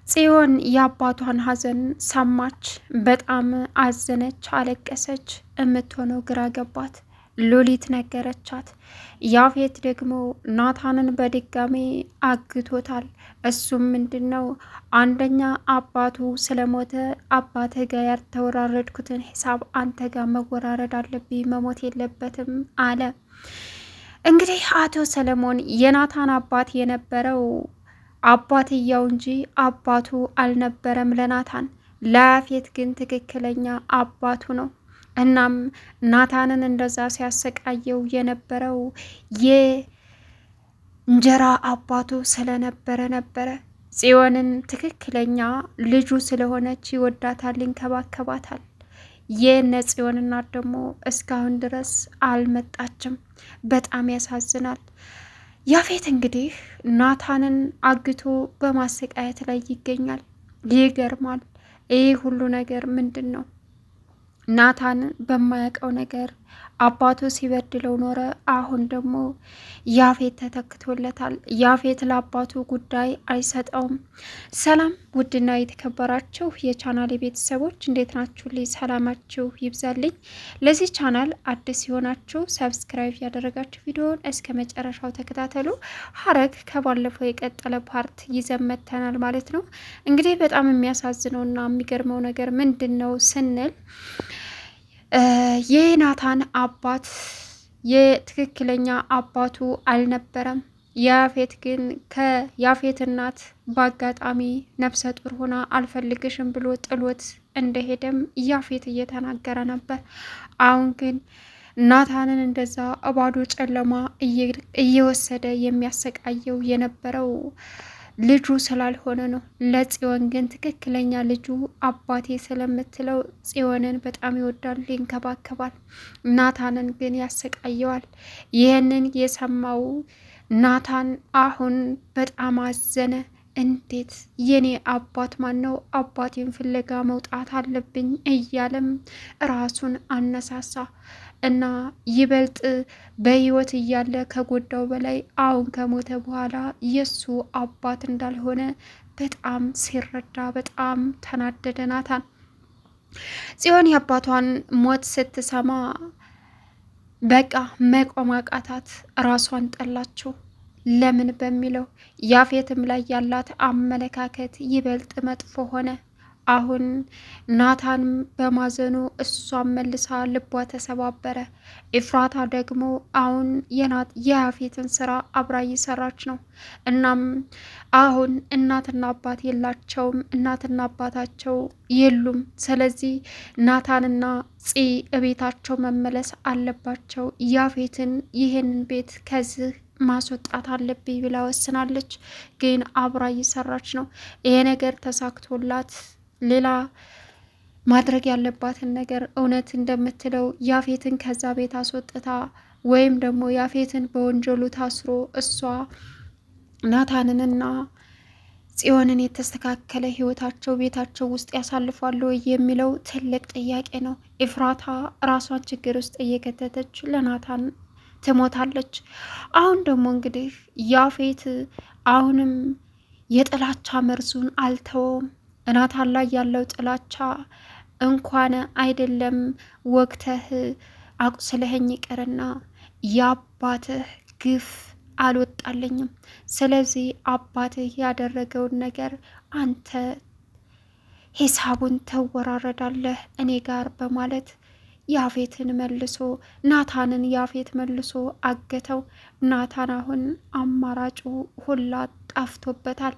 ጽዮን የአባቷን ሐዘን ሰማች። በጣም አዘነች፣ አለቀሰች። የምትሆነው ግራ ገባት። ሉሊት ነገረቻት። ያፌት ደግሞ ናታንን በድጋሜ አግቶታል። እሱም ምንድነው አንደኛ አባቱ ስለሞተ አባትህ ጋር ያልተወራረድኩትን ሂሳብ አንተ ጋር መወራረድ አለብኝ፣ መሞት የለበትም አለ። እንግዲህ አቶ ሰለሞን የናታን አባት የነበረው አባትየው እንጂ አባቱ አልነበረም ለናታን። ለያፌት ግን ትክክለኛ አባቱ ነው። እናም ናታንን እንደዛ ሲያሰቃየው የነበረው የእንጀራ አባቱ ነበረ። ጽዮንን ትክክለኛ ልጁ ስለሆነች ይወዳታል፣ ይንከባከባታል። የነ ጽዮን እናት ደግሞ እስካሁን ድረስ አልመጣችም። በጣም ያሳዝናል። ያፌት እንግዲህ ናታንን አግቶ በማሰቃየት ላይ ይገኛል። ይገርማል። ይህ ሁሉ ነገር ምንድን ነው? ናታን በማያውቀው ነገር አባቱ ሲበድለው ኖረ። አሁን ደግሞ ያፌት ተተክቶለታል። ያፌት ለአባቱ ጉዳይ አይሰጠውም። ሰላም ውድና የተከበራችሁ የቻናል ቤተሰቦች እንዴት ናችሁ? ልይ ሰላማችሁ ይብዛልኝ። ለዚህ ቻናል አዲስ ሲሆናችሁ ሰብስክራይብ ያደረጋችሁ ቪዲዮን እስከ መጨረሻው ተከታተሉ። ሐረግ ከባለፈው የቀጠለ ፓርት ይዘን መጥተናል ማለት ነው። እንግዲህ በጣም የሚያሳዝነውና የሚገርመው ነገር ምንድን ነው ስንል የናታን አባት የትክክለኛ አባቱ አልነበረም። ያፌት ግን ከያፌት እናት በአጋጣሚ ነፍሰ ጡር ሆና አልፈልግሽም ብሎ ጥሎት እንደሄደም ያፌት እየተናገረ ነበር። አሁን ግን ናታንን እንደዛ እባዶ ጨለማ እየወሰደ የሚያሰቃየው የነበረው ልጁ ስላልሆነ ነው። ለጽዮን ግን ትክክለኛ ልጁ አባቴ ስለምትለው ጽዮንን በጣም ይወዳል፣ ይንከባከባል። ናታንን ግን ያሰቃየዋል። ይህንን የሰማው ናታን አሁን በጣም አዘነ። እንዴት የኔ አባት ማን ነው? አባቴን ፍለጋ መውጣት አለብኝ እያለም ራሱን አነሳሳ እና ይበልጥ በህይወት እያለ ከጎዳው በላይ አሁን ከሞተ በኋላ የሱ አባት እንዳልሆነ በጣም ሲረዳ በጣም ተናደደ ናታን። ጽዮን የአባቷን ሞት ስትሰማ በቃ መቆም አቃታት። ራሷን ጠላችው። ለምን በሚለው ያፌትም ላይ ያላት አመለካከት ይበልጥ መጥፎ ሆነ። አሁን ናታን በማዘኑ እሷን መልሳ ልቧ ተሰባበረ። ኤፍራታ ደግሞ አሁን የያፌትን ስራ አብራ እየሰራች ነው። እናም አሁን እናትና አባት የላቸውም፣ እናትና አባታቸው የሉም። ስለዚህ ናታንና ፂ እቤታቸው መመለስ አለባቸው። ያፌትን ይህንን ቤት ከዚህ ማስወጣት አለብኝ ብላ ወስናለች። ግን አብራ እየሰራች ነው። ይሄ ነገር ተሳክቶላት ሌላ ማድረግ ያለባትን ነገር እውነት እንደምትለው ያፌትን ከዛ ቤት አስወጥታ ወይም ደግሞ ያፌትን በወንጀሉ ታስሮ እሷ ናታንንና ጽዮንን የተስተካከለ ህይወታቸው ቤታቸው ውስጥ ያሳልፋሉ የሚለው ትልቅ ጥያቄ ነው። ኤፍራታ ራሷን ችግር ውስጥ እየከተተች ለናታን ትሞታለች። አሁን ደግሞ እንግዲህ ያፌት አሁንም የጥላቻ መርዙን አልተወውም። ናታን ላይ ያለው ጥላቻ እንኳን አይደለም ወግተህ አቁስለኸኝ ይቅርና የአባትህ ግፍ አልወጣለኝም። ስለዚህ አባትህ ያደረገውን ነገር አንተ ሂሳቡን ተወራረዳለህ እኔ ጋር በማለት ያፌትን መልሶ ናታንን ያፌት መልሶ አገተው። ናታን አሁን አማራጩ ሁላ ጠፍቶበታል።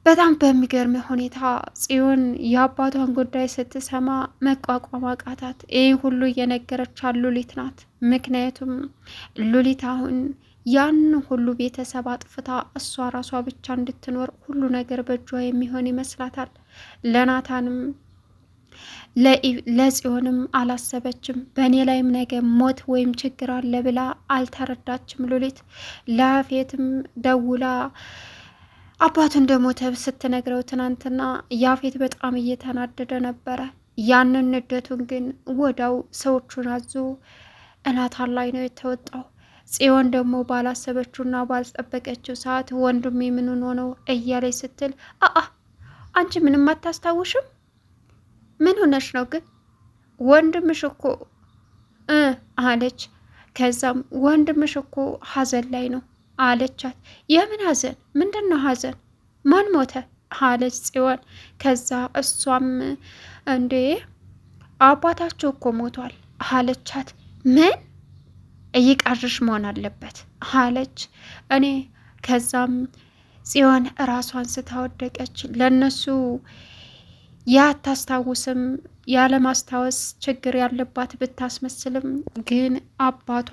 በጣም በሚገርም ሁኔታ ጽዮን የአባቷን ጉዳይ ስትሰማ መቋቋም አቃታት። ይህ ሁሉ እየነገረቻት ሉሊት ናት። ምክንያቱም ሉሊት አሁን ያን ሁሉ ቤተሰብ አጥፍታ እሷ ራሷ ብቻ እንድትኖር ሁሉ ነገር በእጇ የሚሆን ይመስላታል። ለናታንም ለጽዮንም አላሰበችም። በእኔ ላይም ነገ ሞት ወይም ችግር አለ ብላ አልተረዳችም ሉሊት። ለያፌትም ደውላ አባቱ እንደሞተ ስትነግረው ትናንትና ያፌት በጣም እየተናደደ ነበረ። ያንን ንደቱን ግን ወዳው ሰዎቹን አዞ ናታን ላይ ነው የተወጣው። ጽዮን ደግሞ ባላሰበችውና ባልጠበቀችው ሰዓት ወንድሜ ምን ሆኖ ነው እያለች ስትል አንቺ ምንም አታስታውሽም? ምን ሆነሽ ነው ግን? ወንድምሽ እኮ አለች። ከዛም ወንድምሽ እኮ ሀዘን ላይ ነው አለቻት። የምን ሀዘን? ምንድን ነው ሀዘን? ማን ሞተ? አለች ጽዮን። ከዛ እሷም እንዴ አባታቸው እኮ ሞቷል አለቻት። ምን? እይቃዥሽ መሆን አለበት አለች። እኔ ከዛም ጽዮን ራሷን ስታወደቀች ለነሱ ያታስታውስም ያለማስታወስ ችግር ያለባት ብታስመስልም ግን አባቷ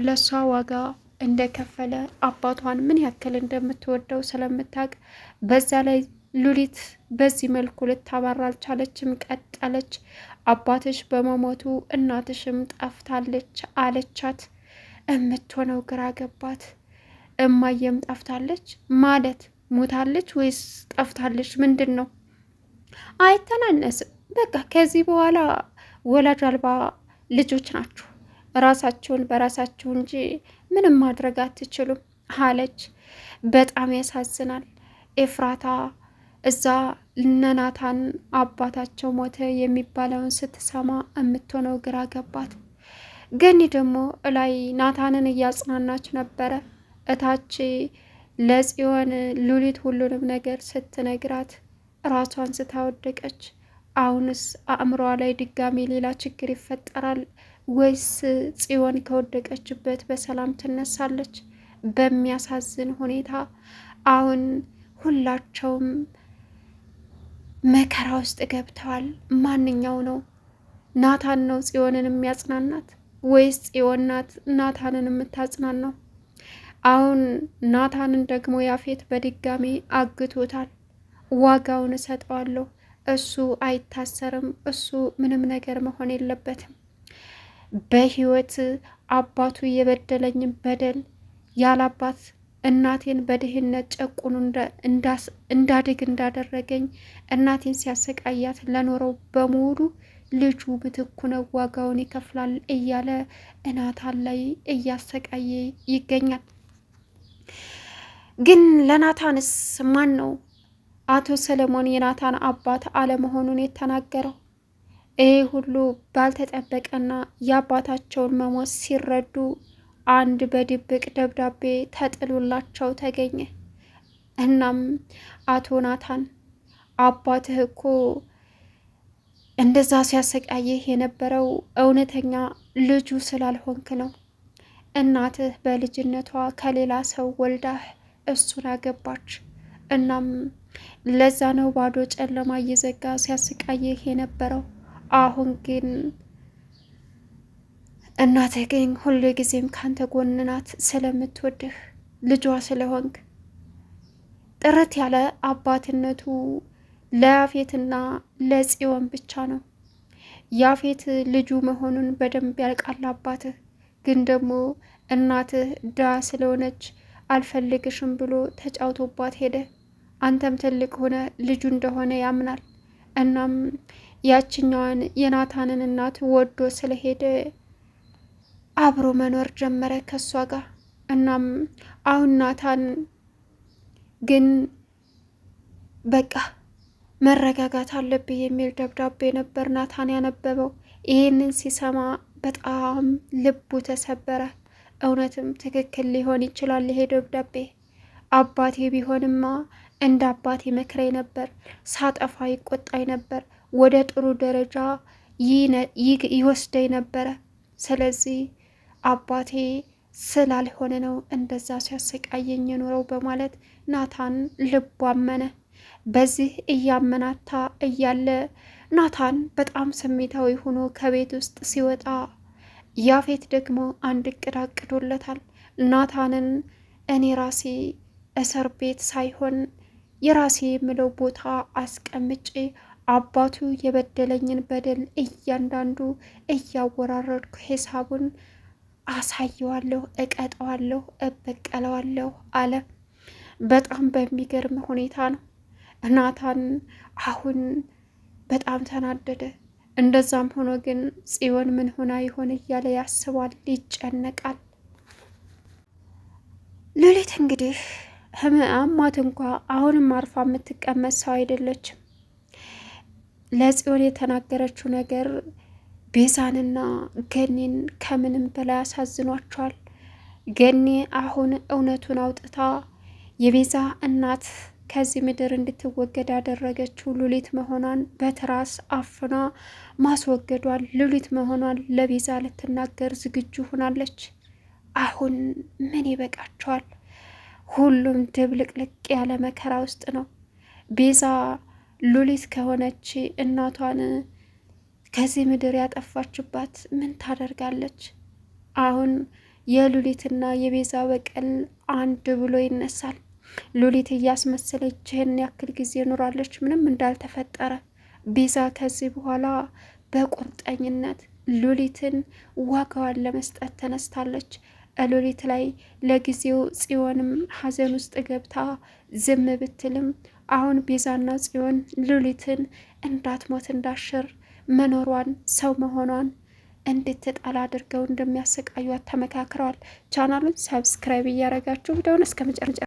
ለሷ ዋጋ እንደከፈለ አባቷን ምን ያክል እንደምትወደው ስለምታውቅ በዛ ላይ ሉሊት በዚህ መልኩ ልታባራ አልቻለችም። ቀጠለች። አባትሽ በመሞቱ እናትሽም ጠፍታለች አለቻት። የምትሆነው ግራ ገባት። እማየም ጠፍታለች ማለት ሞታለች ወይስ ጠፍታለች? ምንድን ነው? አይተናነስም። በቃ ከዚህ በኋላ ወላጅ አልባ ልጆች ናችሁ፣ ራሳችሁን በራሳችሁ እንጂ ምንም ማድረግ አትችሉም አለች። በጣም ያሳዝናል። ኤፍራታ እዛ እነናታን አባታቸው ሞተ የሚባለውን ስትሰማ የምትሆነው ግራ ገባት። ገኒ ደግሞ እላይ ናታንን እያጽናናች ነበረ። እታች ለጽዮን ሉሊት ሁሉንም ነገር ስትነግራት ራሷን ስታወደቀች። አሁንስ አእምሯ ላይ ድጋሜ ሌላ ችግር ይፈጠራል ወይስ ጽዮን ከወደቀችበት በሰላም ትነሳለች? በሚያሳዝን ሁኔታ አሁን ሁላቸውም መከራ ውስጥ ገብተዋል። ማንኛው ነው? ናታን ነው ጽዮንን የሚያጽናናት ወይስ ጽዮን ናት ናታንን የምታጽናናው? አሁን ናታንን ደግሞ ያፌት በድጋሚ አግቶታል። ዋጋውን እሰጠዋለሁ፣ እሱ አይታሰርም፣ እሱ ምንም ነገር መሆን የለበትም። በህይወት አባቱ የበደለኝም በደል ያላባት እናቴን በድህነት ጨቁኑ እንዳድግ እንዳደረገኝ እናቴን ሲያሰቃያት ለኖረው በሙሉ ልጁ ምትኩ ነው፣ ዋጋውን ይከፍላል እያለ ናታን ላይ እያሰቃየ ይገኛል። ግን ለናታንስ ማን ነው አቶ ሰለሞን የናታን አባት አለመሆኑን የተናገረው? ይህ ሁሉ ባልተጠበቀና የአባታቸውን መሞት ሲረዱ አንድ በድብቅ ደብዳቤ ተጥሎላቸው ተገኘ። እናም አቶ ናታን አባትህ እኮ እንደዛ ሲያሰቃይህ የነበረው እውነተኛ ልጁ ስላልሆንክ ነው። እናትህ በልጅነቷ ከሌላ ሰው ወልዳህ እሱን አገባች። እናም ለዛ ነው ባዶ ጨለማ እየዘጋ ሲያሰቃይህ የነበረው። አሁን ግን እናትህ ግን ሁሉ ጊዜም ካንተ ጎን ናት፣ ስለምትወድህ ልጇ ስለሆንክ። ጥርት ያለ አባትነቱ ለያፌትና ለጽዮን ብቻ ነው። ያፌት ልጁ መሆኑን በደንብ ያልቃል አባትህ። ግን ደግሞ እናትህ ዳ ስለሆነች አልፈልግሽም ብሎ ተጫውቶባት ሄደ። አንተም ትልቅ ሆነ ልጁ እንደሆነ ያምናል። እናም ያችኛዋን የናታንን እናት ወዶ ስለሄደ አብሮ መኖር ጀመረ ከሷ ጋር። እናም አሁን ናታን ግን በቃ መረጋጋት አለብህ የሚል ደብዳቤ ነበር ናታን ያነበበው። ይህንን ሲሰማ በጣም ልቡ ተሰበረ። እውነትም ትክክል ሊሆን ይችላል ይሄ ደብዳቤ። አባቴ ቢሆንማ እንደ አባቴ መክረኝ ነበር፣ ሳጠፋ ይቆጣኝ ነበር፣ ወደ ጥሩ ደረጃ ይወስደኝ ነበረ። ስለዚህ አባቴ ስላልሆነ ነው እንደዛ ሲያሰቃየኝ የኖረው በማለት ናታን ልቡ አመነ። በዚህ እያመናታ እያለ ናታን በጣም ስሜታዊ ሆኖ ከቤት ውስጥ ሲወጣ ያፌት ደግሞ አንድ እቅድ አቅዶለታል። ናታንን እኔ ራሴ እስር ቤት ሳይሆን የራሴ የምለው ቦታ አስቀምጬ አባቱ የበደለኝን በደል እያንዳንዱ እያወራረድኩ ሂሳቡን አሳየዋለሁ፣ እቀጠዋለሁ፣ እበቀለዋለሁ አለ። በጣም በሚገርም ሁኔታ ነው። ናታን አሁን በጣም ተናደደ። እንደዛም ሆኖ ግን ጽዮን ምን ሆና ይሆን እያለ ያስባል፣ ይጨነቃል። ሉሊት እንግዲህ አሟት እንኳ አሁንም አርፋ የምትቀመጥ ሰው አይደለችም። ለጽዮን የተናገረችው ነገር ቤዛንና ገኒን ከምንም በላይ አሳዝኗቸዋል። ገኒ አሁን እውነቱን አውጥታ የቤዛ እናት ከዚህ ምድር እንድትወገድ ያደረገችው ሉሊት መሆኗን በትራስ አፍና ማስወገዷን ሉሊት መሆኗን ለቤዛ ልትናገር ዝግጁ ሆናለች። አሁን ምን ይበቃቸዋል? ሁሉም ድብልቅልቅ ያለ መከራ ውስጥ ነው። ቤዛ ሉሊት ከሆነች እናቷን ከዚህ ምድር ያጠፋችባት ምን ታደርጋለች? አሁን የሉሊትና የቤዛ በቀል አንድ ብሎ ይነሳል። ሉሊት እያስመሰለች ይህን ያክል ጊዜ ኖራለች ምንም እንዳልተፈጠረ። ቤዛ ከዚህ በኋላ በቁርጠኝነት ሉሊትን ዋጋዋን ለመስጠት ተነስታለች። ሉሊት ላይ ለጊዜው ጽዮንም ሐዘን ውስጥ ገብታ ዝም ብትልም አሁን ቤዛና ጽዮን ሉሊትን እንዳትሞት እንዳሸር መኖሯን ሰው መሆኗን እንድትጣል አድርገው እንደሚያሰቃዩት ተመካክረዋል። ቻናሉን ሰብስክራይብ እያደረጋችሁ ቪዲዮውን እስከ መጨረሻ